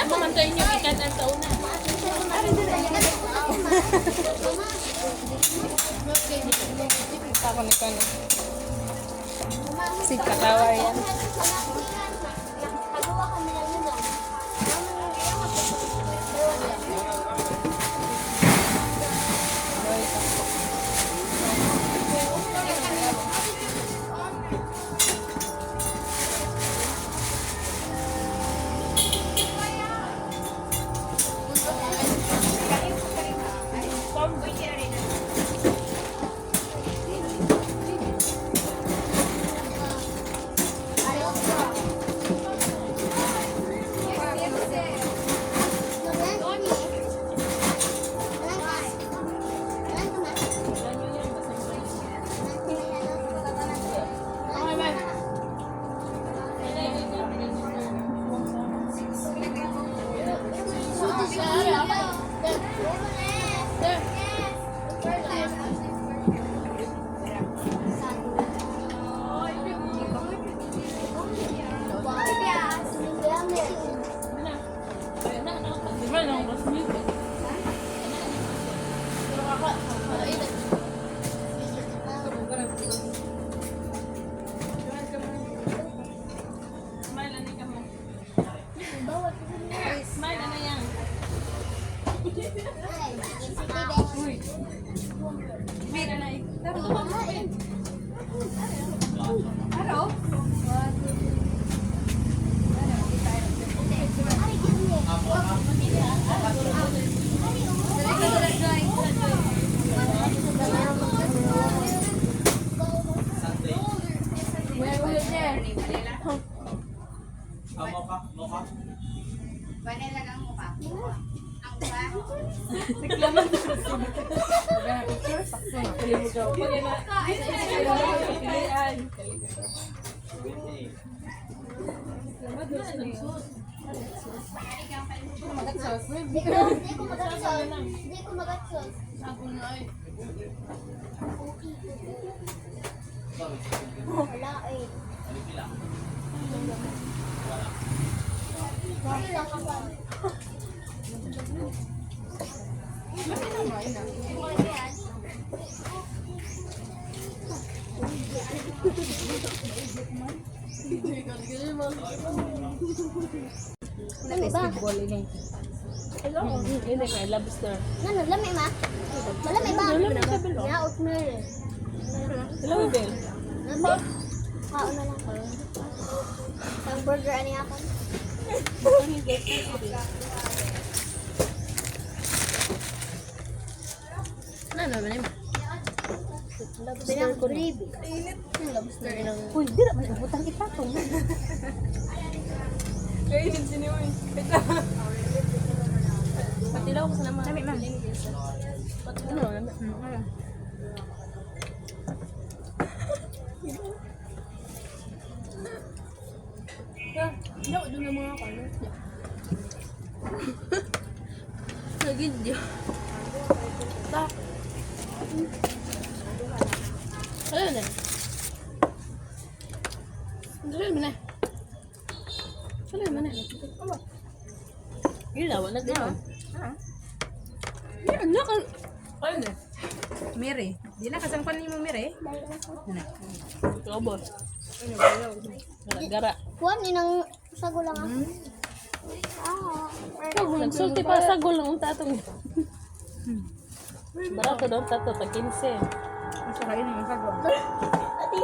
naman to inyo ikan ang tauna. Ako nito na. Si katawa yan. Vanilla lang mo pa. Ang ba? Reklaman na kasi. Hindi ko magatsos. Wala eh. Festival ini. Ini kay lobster. Nano, lami ma? Malami ba? Ya, oatmeal eh. Hello, Bel. Lami? Kaon na lang. Ang burger ani ako. Ano ba ni? Lobster ko gravy. Lobster ng Uy, di na man butang ipatong. kainin sini mo. Patilaw ko sa naman. Lami man. Ano lami? No, doon na mga kano. Nagidyo. Ta. Ano na? Ano na? Ano na? Gila, wala din. Yan, nakan. Ano na? Miri. Di na kasangpan ni mo Miri. Ito, boss. Ano ba? Gara. Kuan inang sago lang ako. Sagol, nagsulti pa sagol lang ang tatong. Barato daw tato, tag 15. Gusto kayo ng sago. Ati,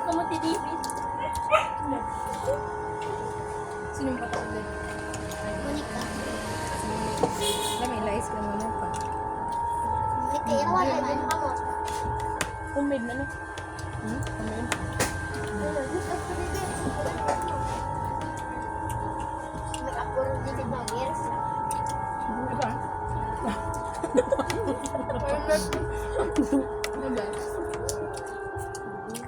kamu tidipis. Sino ba ito ulit? Monica. Lami, lais ka muna pa. Monica, yung wala din ako. Homemade na no? Homemade. Nag-apuro din ba? Years lang. Ano ba? Ano ba?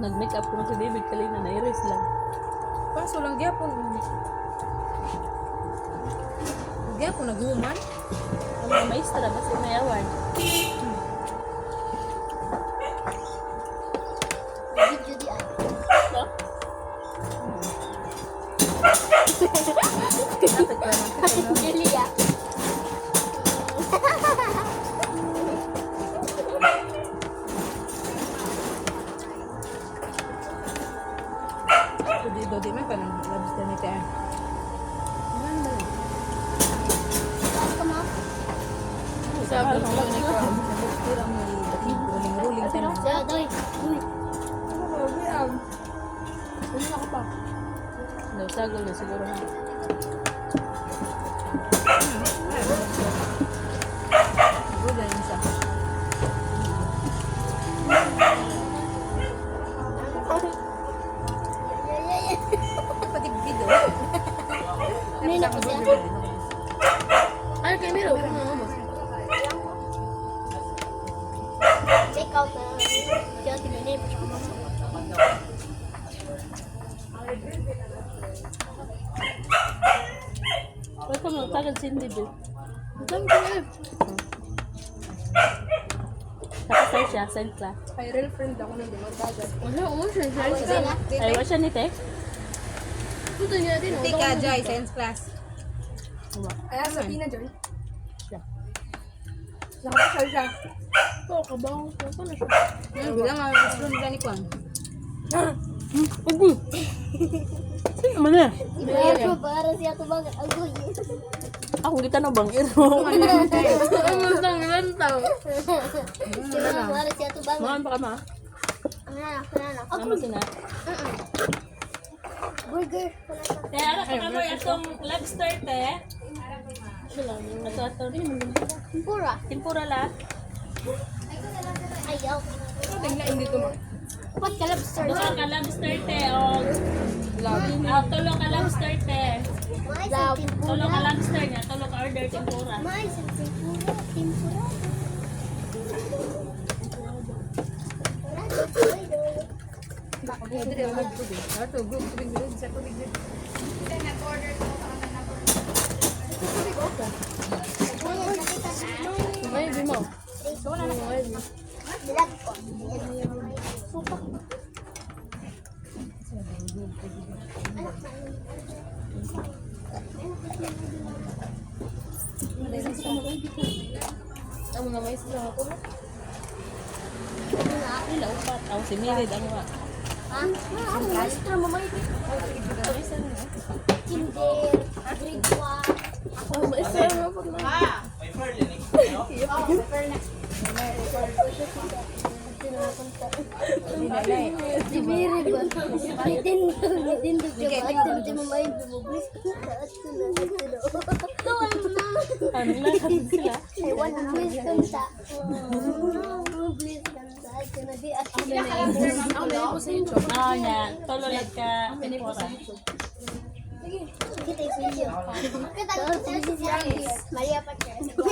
Nag-make up ko na si David kalina na iris lang. Paso lang gyapon. Gyapon naghuman. Ang mga maestra basta may award. Video di ay. No? Dapat ka na. Julia. Di man ka nang labis na nito. Sabi ko lang na ko. Tira mo ruling tayo. Doy. Ano ako pa? No, sagol na siguro na. Good na yun siya. Pati video. Mino ko siya. Ay, kay Miro. Check out na. Kaya tinanip. Wala ka magtagad si Indibil. Dami ko na. Nakasay siya, send class. Ay, real friend ako nang dumagdagan. Ay, wala siya ni Tek. Puto niya din. Tika, Joy, science class. Kaya sabihin na, Joy. Nakapasal siya. Oo, kabaw. Ano na siya? Bilang nga, friend nila ni Kwan. Ugoy! Sino naman na? Pero para siya ko bakit agoy. Ako kita na bang iro. Ano nang lantaw? Para siya to bakit. Maan pa ka ma? Ano? Ano sina? Burger. Kaya ara ka naman itong lobster te. Ato. Pura. Tempura la. Ayaw. Tingnan dito mo. Upat ka lobster. Duha ka lobster te o tulo ka lobster te. Tulo ka lobster niya, tulo ka order tempura. Mais at tempura. Tempura. Pwede rin ako mag-tubig. Ito, group tubig din. Sa tubig din. May mo. Dilag ko. Supak. Ang mga maestro ako. Ila upat. Ako si Mirid ang wa. Ha? Ang maestro mo may kinder, grade 1. Ako maestro mo pag na. Si Miri ba? Ditindog siya ba? At di mo may bumublis. At ko na sa tulo. Tuwan mo na. Ano na sila? Ay, one blis kang sa. Blis kang sa. At ko na di. At ko na Ah, nya. Tulo lang ka tempura. kita yung video. Kita yung video. Maria Pacheco.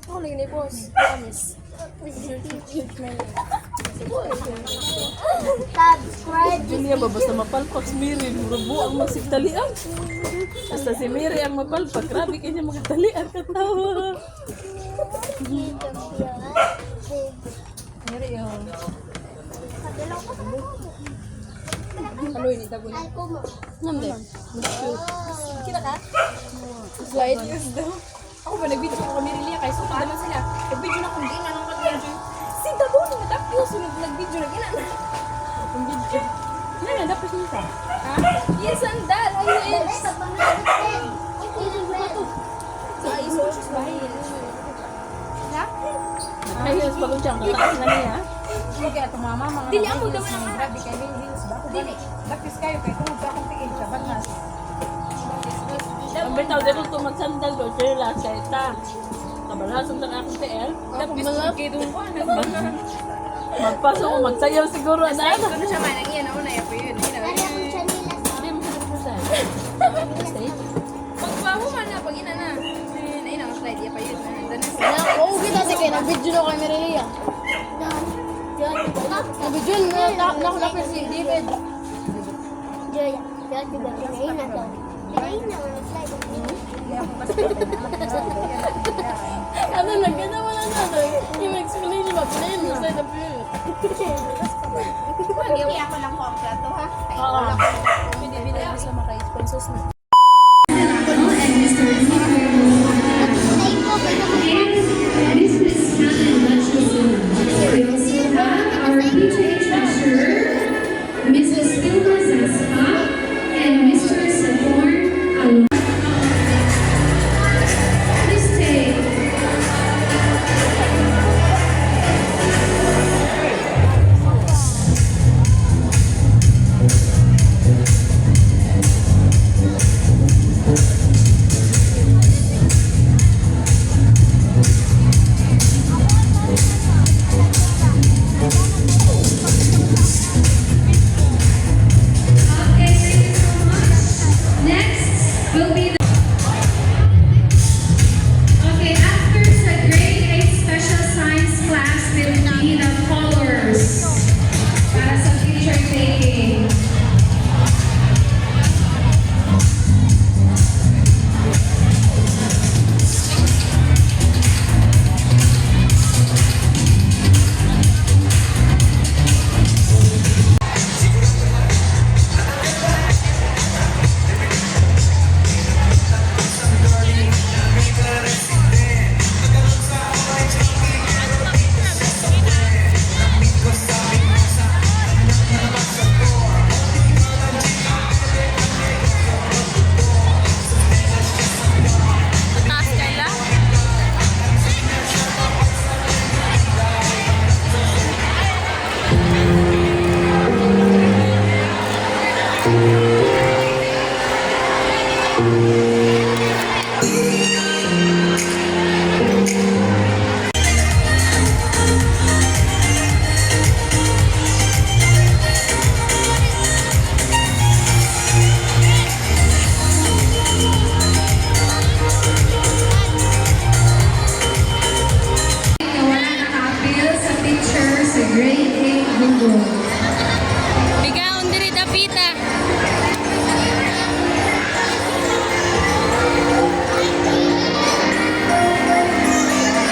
Ako lang ni boss. Promise. Subscribe. Julia ba basta mapalpak si Miri, rubo ang magsigtalian. Basta si Miri ang mapalpak, grabe kanya magtalian katawa. Miri yung... Ano yun, itago na. Namde. Kita ka? Slide years daw. Ako ba nag-video ako kami Rilia kay suka naman sila. Nag-video na kung di na nang kag-video. Sinta daw nung natapos nag-video na gina. Ang video. Ano, dapat niya ka? Ha? Yes, sandal. Ayun. Sa isos bahay. Ha? Ayos, pagod siyang kataas na niya. Hindi kaya tumama mga Dili ako daw na grabe kay May Hills ba? Dili. Bakit kayo kay kung ba akong tingin sa banas. Ang bitaw, dito ito magsandal do, sila sa ita. Kabalasan sa akong TL. Tapos kidong ko ano. Magpasok ko, magsayaw siguro. Ano? Ano siya man ang iyan una po yun. Hindi mo siya sa stage. Pagbaho man na pag ina na. Ayun ang slide ya pa yun. Oo, kita sige. Nag-video na kay Mirilia. Nag-video na. Nakulapit si David. Joya. Joya, diba? Kinain na to. Kinain na. Slide. Ano lang, ganda mo lang ano. Yung explanation ba? Pinayin mo sa napilin. Hindi ako lang kompleto ha. Oo. Binibili ako sa mga sponsors na. We also have our PTA treasurer, Mrs. Vilma Zaspa, and Mr. Saborn Alon. Please take. Okay, thank you so much. Next will be the. Okay, after sa grade 8 special science class will be the colors para sa picture taking. Taas kaila? Na wala naka-appeal sa picture sa grade 8 Google. Bigaon diri dapita.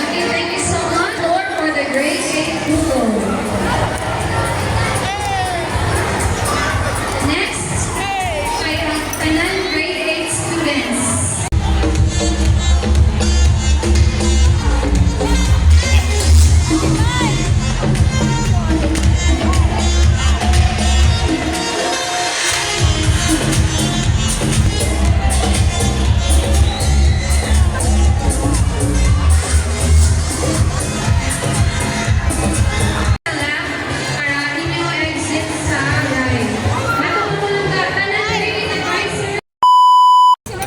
Okay, thank you so much, Lord, for the grade 8 Google. Next, I have Tanan grade 8 students. Left para inyo exit sa right. Natutulong ka, Tanan grade advisor.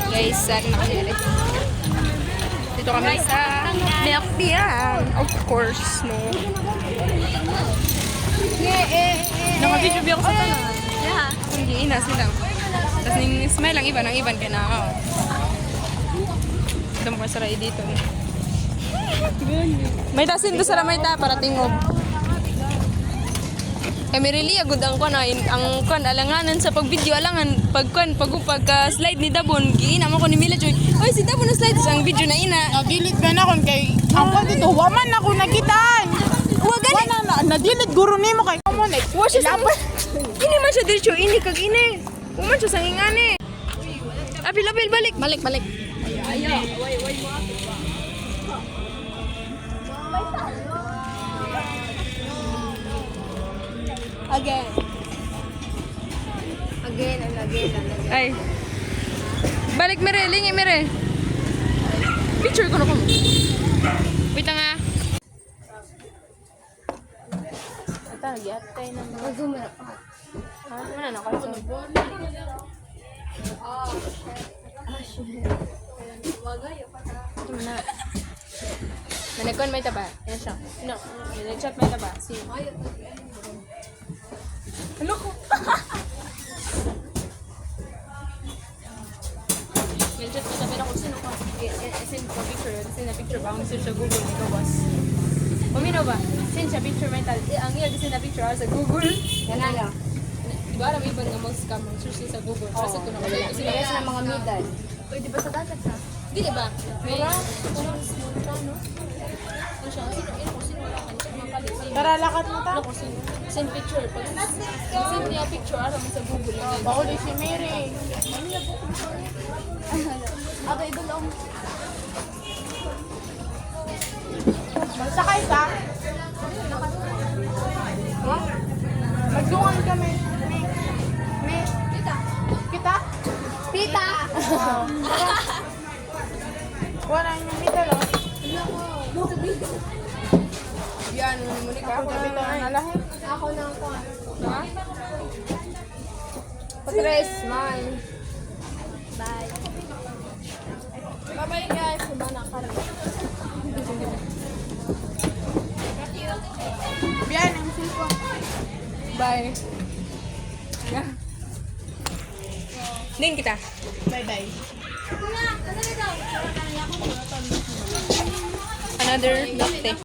Guys, nakasili. Dito kami sa Milk Dian. Of course, no. Naka-video ako sa tanan. Yeah. Hindi ina sila. Tapos ning smile ang iba, ng iban ka na ako. Ito mo sa rai dito. May tasin to sa ramay ta para tingob. Kami really agud ang kwan ang kwan alanganan sa pag-video alangan pagkwan pagka-slide ni Dabon giina mo ko ni Mila Joy. Oy si Dabon na slide sa video na ina. Nadilit ka na kon kay ang kwan dito waman ako nakitaan. Wa gani. Nadilit guro nimo kay mo next. Wa siya sa. Ini man siya diretso ini kag ini. Uman siya sa ngingani. Apil balik. Balik. Again. Again and again and again. Ay. Balik mere, lingi mere. Picture ko na ko. Wait lang ah. Ata, yatay na mo. Mag-zoom na pa. Ano na ako? Managkon may taba. Yan siya. No, nag-chat may taba. Si. Ano ko? Nag-chat may taba na kung sino ka. Send ko picture. Send na picture ba? Ang send sa Google. Ikaw boss. Pumino ba? Send siya picture may tal. Ang iya kasi na picture sa Google. Yan na lang. Di ba alam iban nga mag-scam? Search sa Google. Para sa ito na wala. Yes na mga midan. Uy, di ba sa dagat ha? Di ba? May small ka, no? Ano siya? Sino wala ka niya? Mapalit sa'yo. Tara, lakat mo ta. Ako, send picture. Pag send niya picture, aram sa Google. Bauli si Mary. Ate, idulong. Magsakay ka? Ha? Magdungan kami. May. Kita? Tita! Wala yung middle, oh. Yan, muli ka ako Sabi na. to, nalahin. Ako na ako. Ha? Patres, man. Bye. Bye-bye guys. Sabana ka rin. Biyan, ang cellphone. Bye. Din kita. Bye-bye. Another latte.